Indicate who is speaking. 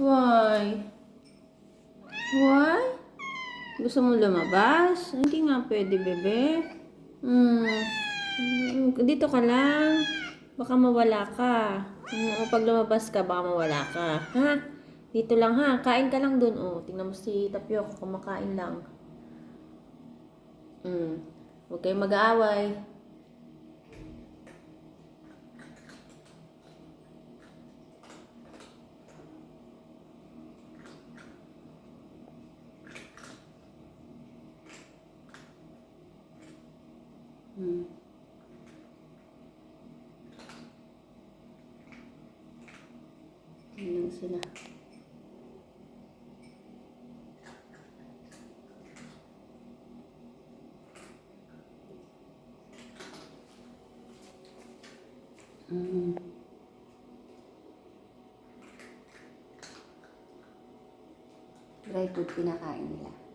Speaker 1: Why? Why? Gusto mo lumabas? Hindi nga pwede, bebe. Hmm. Dito ka lang. Baka mawala ka. Pag lumabas ka, baka mawala ka. Ha? Dito lang ha. Kain ka lang dun. Oh, tingnan mo si Tapioca. Kumakain lang. Huwag kayong mag-aaway. Yan lang sila. Dry food pinakain nila.